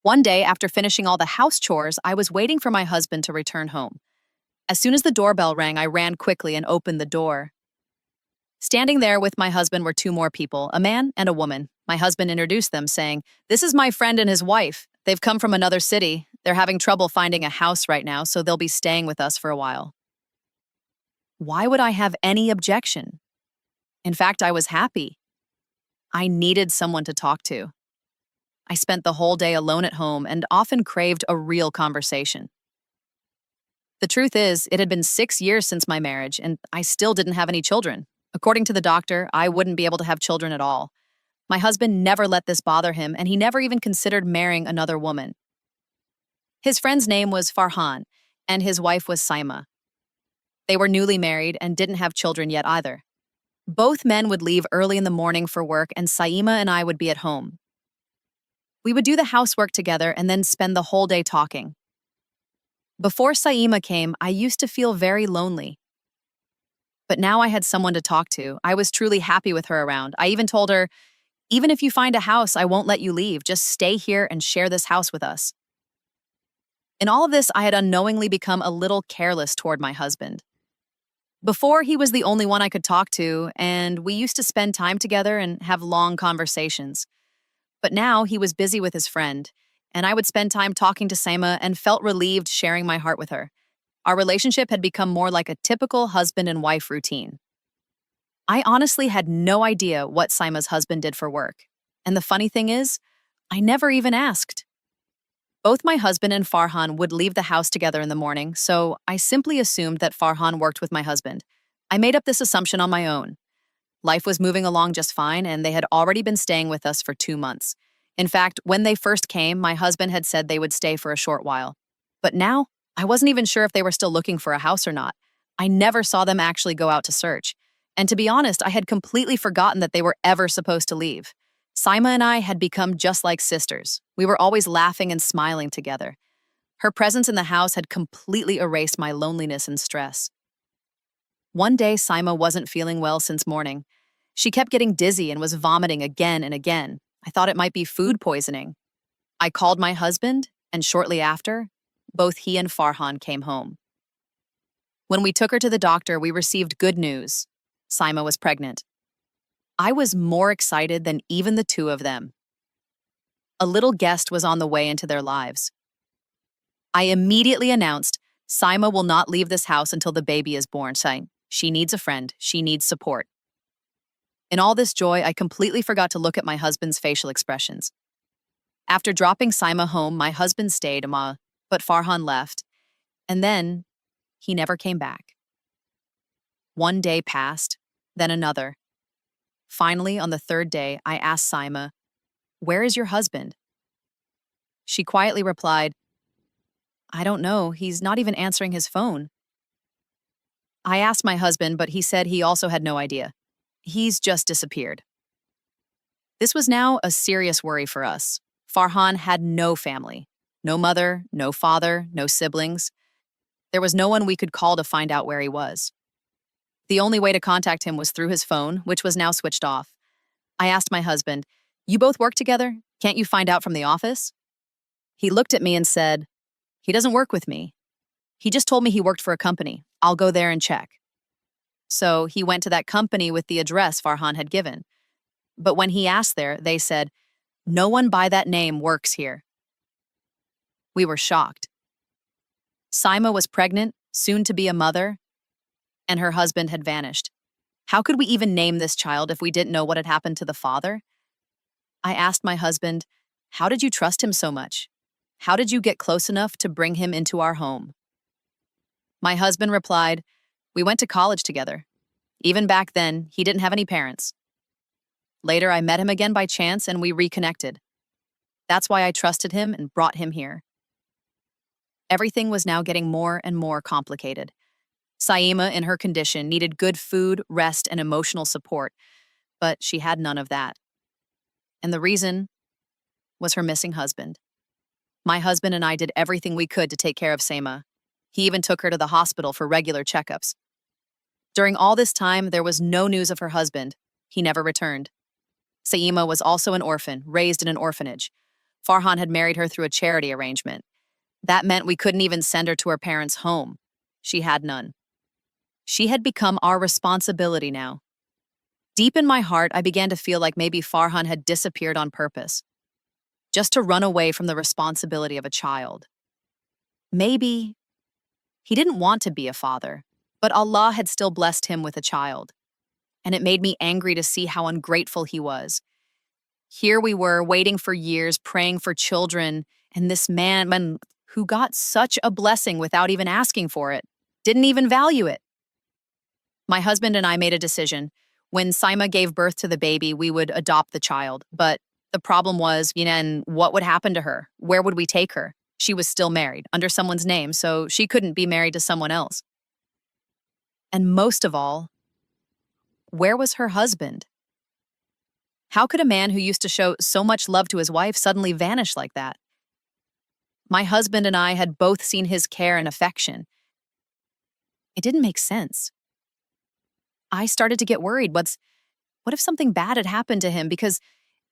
One day, after finishing all the house chores, I was waiting for my husband to return home. As soon as the doorbell rang, I ran quickly and opened the door. Standing there with my husband were two more people, a man and a woman. My husband introduced them, saying, "This is my friend and his wife. They've come from another city. They're having trouble finding a house right now, so they'll be staying with us for a while." Why would I have any objection? In fact, I was happy. I needed someone to talk to. I spent the whole day alone at home and often craved a real conversation. The truth is, it had been 6 years since my marriage, and I still didn't have any children. According to the doctor, I wouldn't be able to have children at all. My husband never let this bother him, and he never even considered marrying another woman. His friend's name was Farhan, and his wife was Saima. They were newly married and didn't have children yet either. Both men would leave early in the morning for work, and Saima and I would be at home. We would do the housework together and then spend the whole day talking. Before Saima came, I used to feel very lonely. But now I had someone to talk to. I was truly happy with her around. I even told her, "Even if you find a house, I won't let you leave. Just stay here and share this house with us." In all of this, I had unknowingly become a little careless toward my husband. Before, he was the only one I could talk to, and we used to spend time together and have long conversations. But now he was busy with his friend, and I would spend time talking to Saima and felt relieved sharing my heart with her. Our relationship had become more like a typical husband and wife routine. I honestly had no idea what Saima's husband did for work. And the funny thing is, I never even asked. Both my husband and Farhan would leave the house together in the morning, so I simply assumed that Farhan worked with my husband. I made up this assumption on my own. Life was moving along just fine, and they had already been staying with us for 2 months. In fact, when they first came, my husband had said they would stay for a short while. But now, I wasn't even sure if they were still looking for a house or not. I never saw them actually go out to search. And to be honest, I had completely forgotten that they were ever supposed to leave. Saima and I had become just like sisters. We were always laughing and smiling together. Her presence in the house had completely erased my loneliness and stress. One day, Saima wasn't feeling well since morning. She kept getting dizzy and was vomiting again and again. I thought it might be food poisoning. I called my husband, and shortly after, both he and Farhan came home. When we took her to the doctor, we received good news. Saima was pregnant. I was more excited than even the two of them. A little guest was on the way into their lives. I immediately announced, "Saima will not leave this house until the baby is born," saying, "She needs a friend, she needs support." In all this joy, I completely forgot to look at my husband's facial expressions. After dropping Saima home, my husband stayed, but Farhan left, and then he never came back. One day passed, then another. Finally, on the third day, I asked Saima, "Where is your husband?" She quietly replied, "I don't know, he's not even answering his phone." I asked my husband, but he said he also had no idea. He's just disappeared. This was now a serious worry for us. Farhan had no family. No mother, no father, no siblings. There was no one we could call to find out where he was. The only way to contact him was through his phone, which was now switched off. I asked my husband, "You both work together? Can't you find out from the office?" He looked at me and said, "He doesn't work with me. He just told me he worked for a company. I'll go there and check." So he went to that company with the address Farhan had given. But when he asked there, they said, "No one by that name works here." We were shocked. Saima was pregnant, soon to be a mother, and her husband had vanished. How could we even name this child if we didn't know what had happened to the father? I asked my husband, "How did you trust him so much? How did you get close enough to bring him into our home?" My husband replied, "We went to college together. Even back then, he didn't have any parents. Later, I met him again by chance and we reconnected. That's why I trusted him and brought him here." Everything was now getting more and more complicated. Saima, in her condition, needed good food, rest, and emotional support, but she had none of that. And the reason was her missing husband. My husband and I did everything we could to take care of Saima. He even took her to the hospital for regular checkups. During all this time, there was no news of her husband. He never returned. Saima was also an orphan, raised in an orphanage. Farhan had married her through a charity arrangement. That meant we couldn't even send her to her parents' home. She had none. She had become our responsibility now. Deep in my heart, I began to feel like maybe Farhan had disappeared on purpose, just to run away from the responsibility of a child. Maybe he didn't want to be a father, but Allah had still blessed him with a child. And it made me angry to see how ungrateful he was. Here we were, waiting for years, praying for children, and this man who got such a blessing without even asking for it, didn't even value it. My husband and I made a decision. When Saima gave birth to the baby, we would adopt the child. But the problem was, and what would happen to her? Where would we take her? She was still married, under someone's name, so she couldn't be married to someone else. And most of all, where was her husband? How could a man who used to show so much love to his wife suddenly vanish like that? My husband and I had both seen his care and affection. It didn't make sense. I started to get worried. What if something bad had happened to him? Because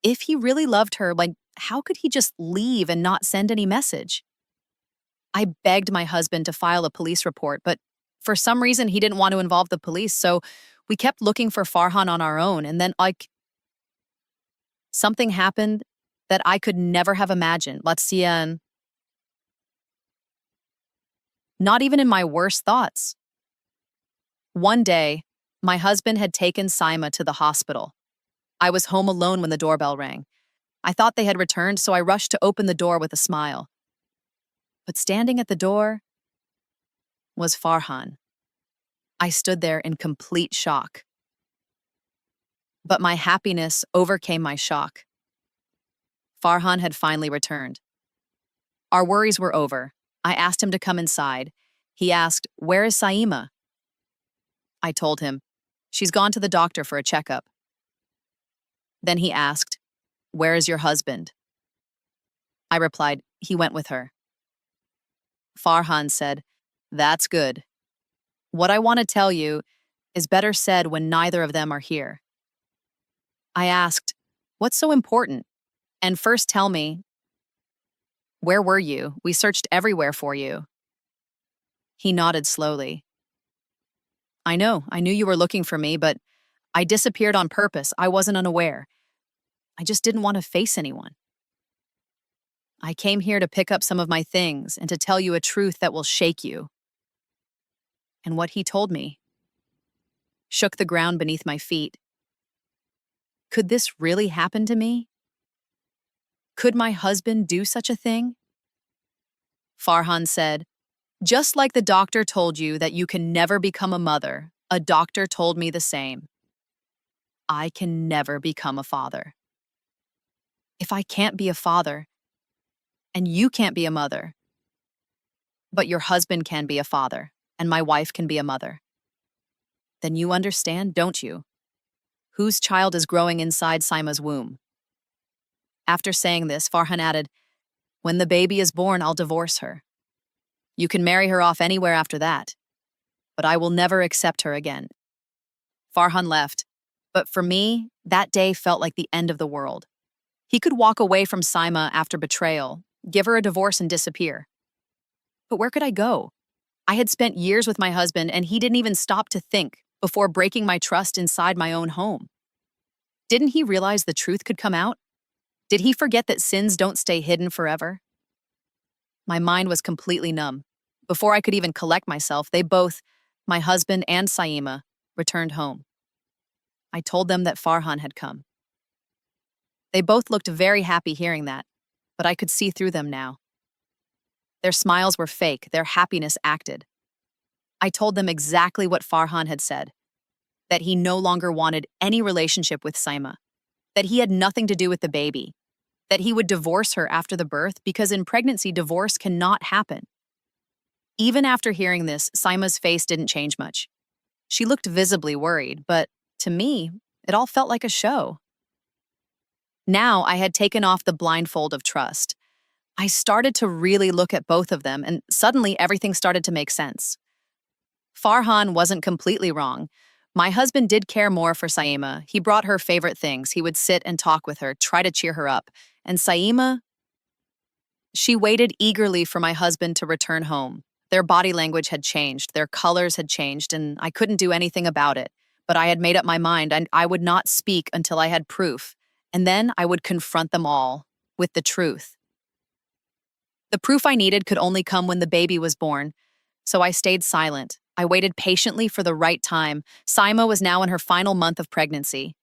if he really loved her, how could he just leave and not send any message? I begged my husband to file a police report, but for some reason he didn't want to involve the police, so we kept looking for Farhan on our own, and then, something happened that I could never have imagined. Not even in my worst thoughts. One day, my husband had taken Saima to the hospital. I was home alone when the doorbell rang. I thought they had returned, so I rushed to open the door with a smile. But standing at the door was Farhan. I stood there in complete shock. But my happiness overcame my shock. Farhan had finally returned. Our worries were over. I asked him to come inside. He asked, "Where is Saima?" I told him, "She's gone to the doctor for a checkup." Then he asked, "Where is your husband?" I replied, "He went with her." Farhan said, "That's good. What I want to tell you is better said when neither of them are here." I asked, "What's so important? And first tell me, where were you? We searched everywhere for you." He nodded slowly. I knew you were looking for me, but I disappeared on purpose. I wasn't unaware. I just didn't want to face anyone. I came here to pick up some of my things and to tell you a truth that will shake you." And what he told me shook the ground beneath my feet. Could this really happen to me? Could my husband do such a thing? Farhan said, "Just like the doctor told you that you can never become a mother, a doctor told me the same. I can never become a father. If I can't be a father, and you can't be a mother, but your husband can be a father, and my wife can be a mother, then you understand, don't you? Whose child is growing inside Saima's womb?" After saying this, Farhan added, "When the baby is born, I'll divorce her. You can marry her off anywhere after that, but I will never accept her again." Farhan left, but for me, that day felt like the end of the world. He could walk away from Saima after betrayal, give her a divorce and disappear. But where could I go? I had spent years with my husband, and he didn't even stop to think before breaking my trust inside my own home. Didn't he realize the truth could come out? Did he forget that sins don't stay hidden forever? My mind was completely numb. Before I could even collect myself, they both, my husband and Saima, returned home. I told them that Farhan had come. They both looked very happy hearing that, but I could see through them now. Their smiles were fake, their happiness acted. I told them exactly what Farhan had said, that he no longer wanted any relationship with Saima, that he had nothing to do with the baby, that he would divorce her after the birth because in pregnancy divorce cannot happen. Even after hearing this, Saima's face didn't change much. She looked visibly worried, but to me, it all felt like a show. Now I had taken off the blindfold of trust. I started to really look at both of them, and suddenly everything started to make sense. Farhan wasn't completely wrong. My husband did care more for Saima. He brought her favorite things. He would sit and talk with her, try to cheer her up. And Saima, She waited eagerly for my husband to return home. Their body language had changed, their colors had changed, and I couldn't do anything about it. But I had made up my mind, and I would not speak until I had proof, and then I would confront them all with the truth. The proof I needed could only come when the baby was born, so I stayed silent. I waited patiently for the right time. Saima was now in her final month of pregnancy.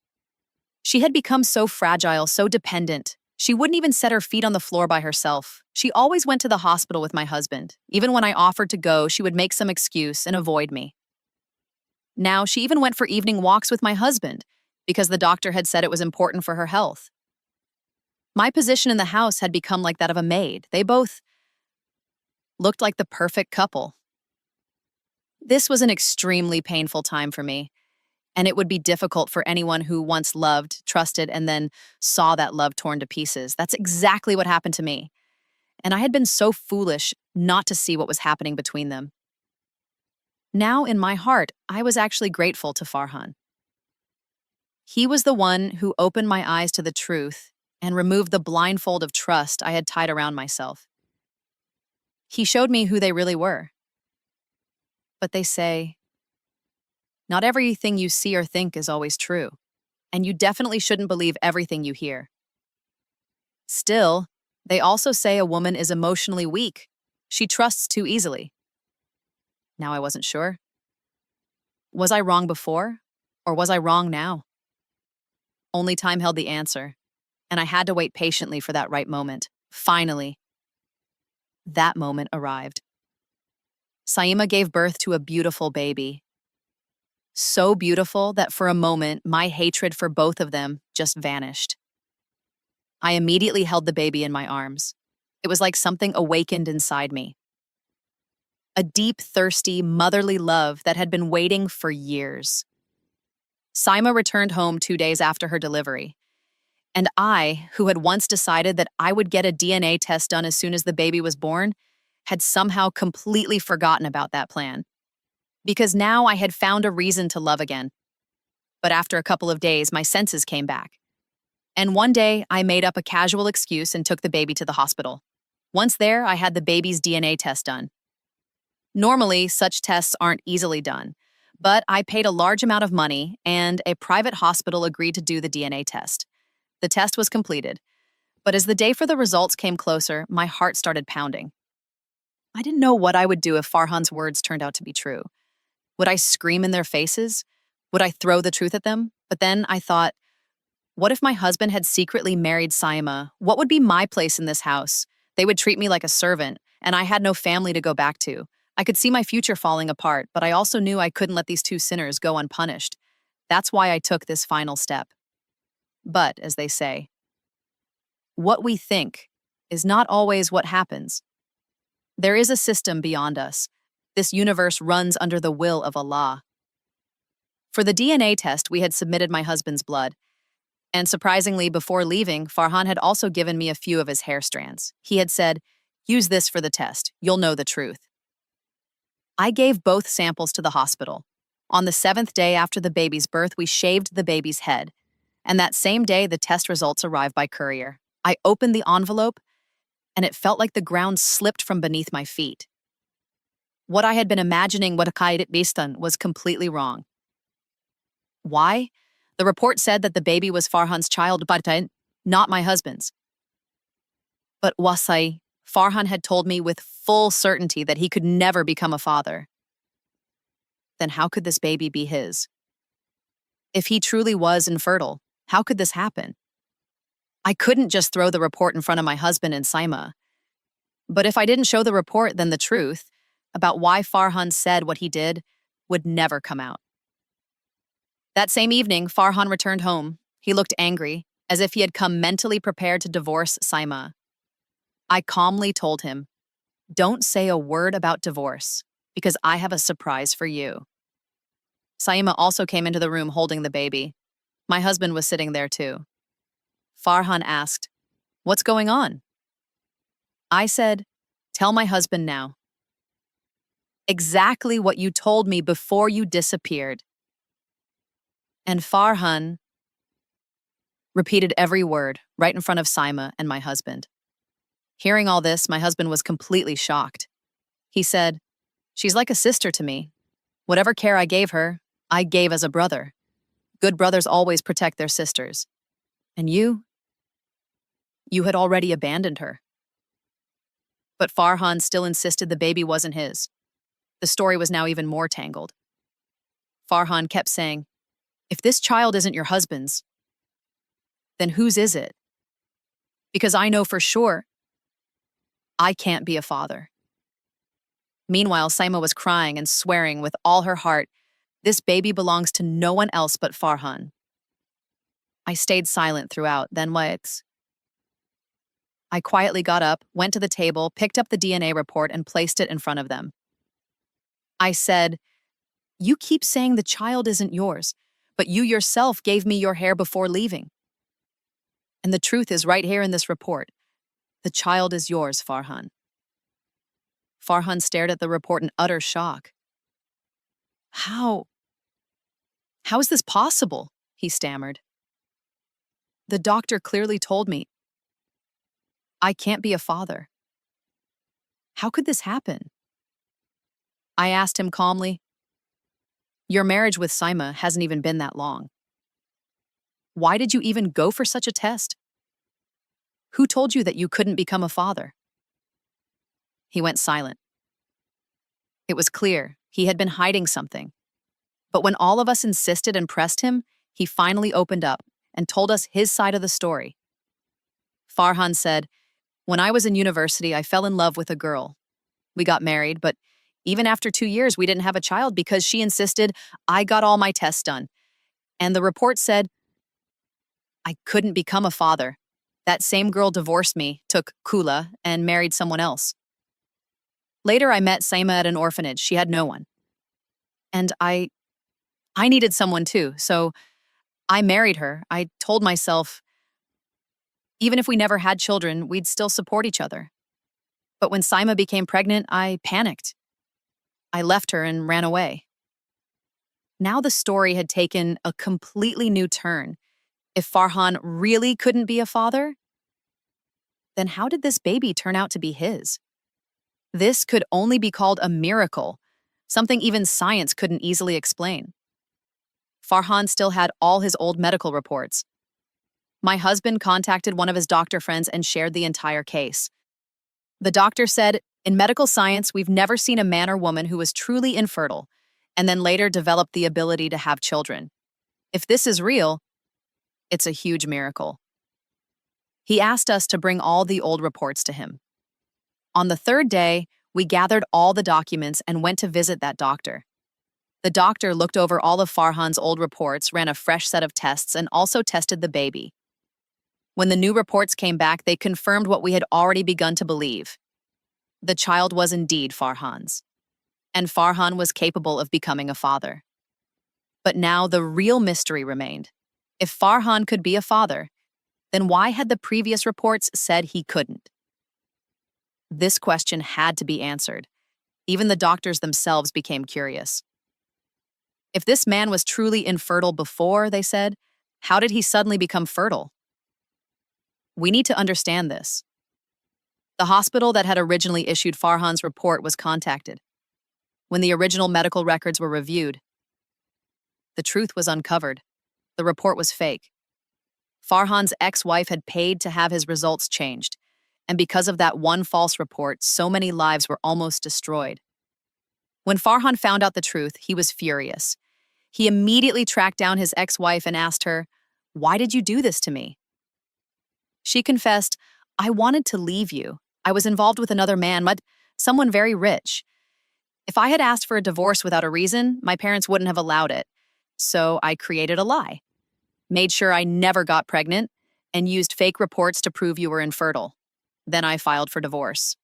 She had become so fragile, so dependent. She wouldn't even set her feet on the floor by herself. She always went to the hospital with my husband. Even when I offered to go, she would make some excuse and avoid me. Now, she even went for evening walks with my husband because the doctor had said it was important for her health. My position in the house had become like that of a maid. They both looked like the perfect couple. This was an extremely painful time for me, and it would be difficult for anyone who once loved, trusted, and then saw that love torn to pieces. That's exactly what happened to me. And I had been so foolish not to see what was happening between them. Now, in my heart, I was actually grateful to Farhan. He was the one who opened my eyes to the truth and removed the blindfold of trust I had tied around myself. He showed me who they really were. But they say, not everything you see or think is always true, and you definitely shouldn't believe everything you hear. Still, they also say a woman is emotionally weak. She trusts too easily. Now I wasn't sure. Was I wrong before, or was I wrong now? Only time held the answer, and I had to wait patiently for that right moment. Finally, that moment arrived. Saima gave birth to a beautiful baby. So beautiful that for a moment, my hatred for both of them just vanished. I immediately held the baby in my arms. It was like something awakened inside me. A deep, thirsty, motherly love that had been waiting for years. Saima returned home 2 days after her delivery. And I, who had once decided that I would get a DNA test done as soon as the baby was born, had somehow completely forgotten about that plan. Because now I had found a reason to love again. But after a couple of days, my senses came back. And one day, I made up a casual excuse and took the baby to the hospital. Once there, I had the baby's DNA test done. Normally, such tests aren't easily done, but I paid a large amount of money, and a private hospital agreed to do the DNA test. The test was completed, but as the day for the results came closer, my heart started pounding. I didn't know what I would do if Farhan's words turned out to be true. Would I scream in their faces? Would I throw the truth at them? But then I thought, what if my husband had secretly married Saima? What would be my place in this house? They would treat me like a servant, and I had no family to go back to. I could see my future falling apart, but I also knew I couldn't let these two sinners go unpunished. That's why I took this final step. But, as they say, what we think is not always what happens. There is a system beyond us. This universe runs under the will of Allah. For the DNA test, we had submitted my husband's blood. And surprisingly, before leaving, Farhan had also given me a few of his hair strands. He had said, "Use this for the test. You'll know the truth." I gave both samples to the hospital. On the 7th day after the baby's birth, we shaved the baby's head. And that same day, the test results arrived by courier. I opened the envelope, and it felt like the ground slipped from beneath my feet. What I had been imagining what Bistan was completely wrong. Why? The report said that the baby was Farhan's child, but not my husband's. But Wasai, Farhan had told me with full certainty that he could never become a father. Then how could this baby be his? If he truly was infertile, how could this happen? I couldn't just throw the report in front of my husband and Saima. But if I didn't show the report, then the truth about why Farhan said what he did would never come out. That same evening, Farhan returned home. He looked angry, as if he had come mentally prepared to divorce Saima. I calmly told him, "Don't say a word about divorce, because I have a surprise for you." Saima also came into the room holding the baby. My husband was sitting there too. Farhan asked, "What's going on?" I said, "Tell my husband now." "Exactly what you told me before you disappeared." And Farhan repeated every word right in front of Saima and my husband. Hearing all this, my husband was completely shocked. He said, "She's like a sister to me. Whatever care I gave her, I gave as a brother. Good brothers always protect their sisters. And you had already abandoned her." But Farhan still insisted the baby wasn't his. The story was now even more tangled. Farhan kept saying, "If this child isn't your husband's, then whose is it? Because I know for sure I can't be a father." Meanwhile, Saima was crying and swearing with all her heart, "This baby belongs to no one else but Farhan." I stayed silent throughout, then what? I quietly got up, went to the table, picked up the DNA report, and placed it in front of them. I said, "You keep saying the child isn't yours, but you yourself gave me your hair before leaving. And the truth is right here in this report. The child is yours, Farhan." Farhan stared at the report in utter shock. How is this possible?" he stammered. "The doctor clearly told me I can't be a father. How could this happen?" I asked him calmly, "Your marriage with Saima hasn't even been that long. Why did you even go for such a test? Who told you that you couldn't become a father?" He went silent. It was clear he had been hiding something. But when all of us insisted and pressed him, he finally opened up and told us his side of the story. Farhan said, "When I was in university, I fell in love with a girl. We got married, but even after 2 years, we didn't have a child because she insisted I got all my tests done. And the report said I couldn't become a father. That same girl divorced me, took Kula, and married someone else. Later, I met Saima at an orphanage. She had no one. And I needed someone too, so I married her. I told myself, even if we never had children, we'd still support each other. But when Saima became pregnant, I panicked. I left her and ran away." Now the story had taken a completely new turn. If Farhan really couldn't be a father, then how did this baby turn out to be his? This could only be called a miracle, something even science couldn't easily explain. Farhan still had all his old medical reports. My husband contacted one of his doctor friends and shared the entire case. The doctor said, "In medical science, we've never seen a man or woman who was truly infertile and then later developed the ability to have children. If this is real, it's a huge miracle." He asked us to bring all the old reports to him. On the third day, we gathered all the documents and went to visit that doctor. The doctor looked over all of Farhan's old reports, ran a fresh set of tests, and also tested the baby. When the new reports came back, they confirmed what we had already begun to believe. The child was indeed Farhan's, and Farhan was capable of becoming a father. But now the real mystery remained. If Farhan could be a father, then why had the previous reports said he couldn't? This question had to be answered. Even the doctors themselves became curious. If this man was truly infertile before, they said, how did he suddenly become fertile? We need to understand this. The hospital that had originally issued Farhan's report was contacted. When the original medical records were reviewed, the truth was uncovered. The report was fake. Farhan's ex-wife had paid to have his results changed, and because of that one false report, so many lives were almost destroyed. When Farhan found out the truth, he was furious. He immediately tracked down his ex-wife and asked her, "Why did you do this to me?" She confessed, "I wanted to leave you. I was involved with another man, but someone very rich. If I had asked for a divorce without a reason, my parents wouldn't have allowed it. So I created a lie, made sure I never got pregnant, and used fake reports to prove you were infertile. Then I filed for divorce."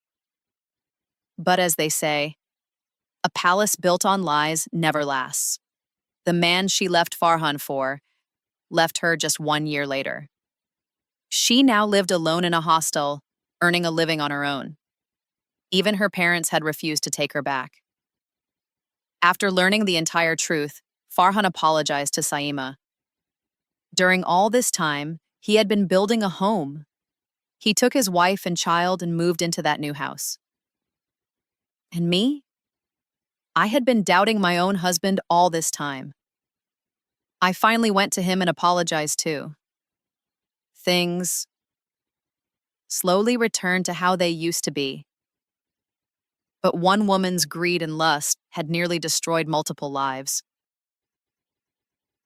But as they say, a palace built on lies never lasts. The man she left Farhan for left her just 1 year later. She now lived alone in a hostel, earning a living on her own. Even her parents had refused to take her back. After learning the entire truth, Farhan apologized to Saima. During all this time, he had been building a home, He took his wife and child and moved into that new house. And me? I had been doubting my own husband all this time. I finally went to him and apologized too. Things slowly returned to how they used to be. But one woman's greed and lust had nearly destroyed multiple lives.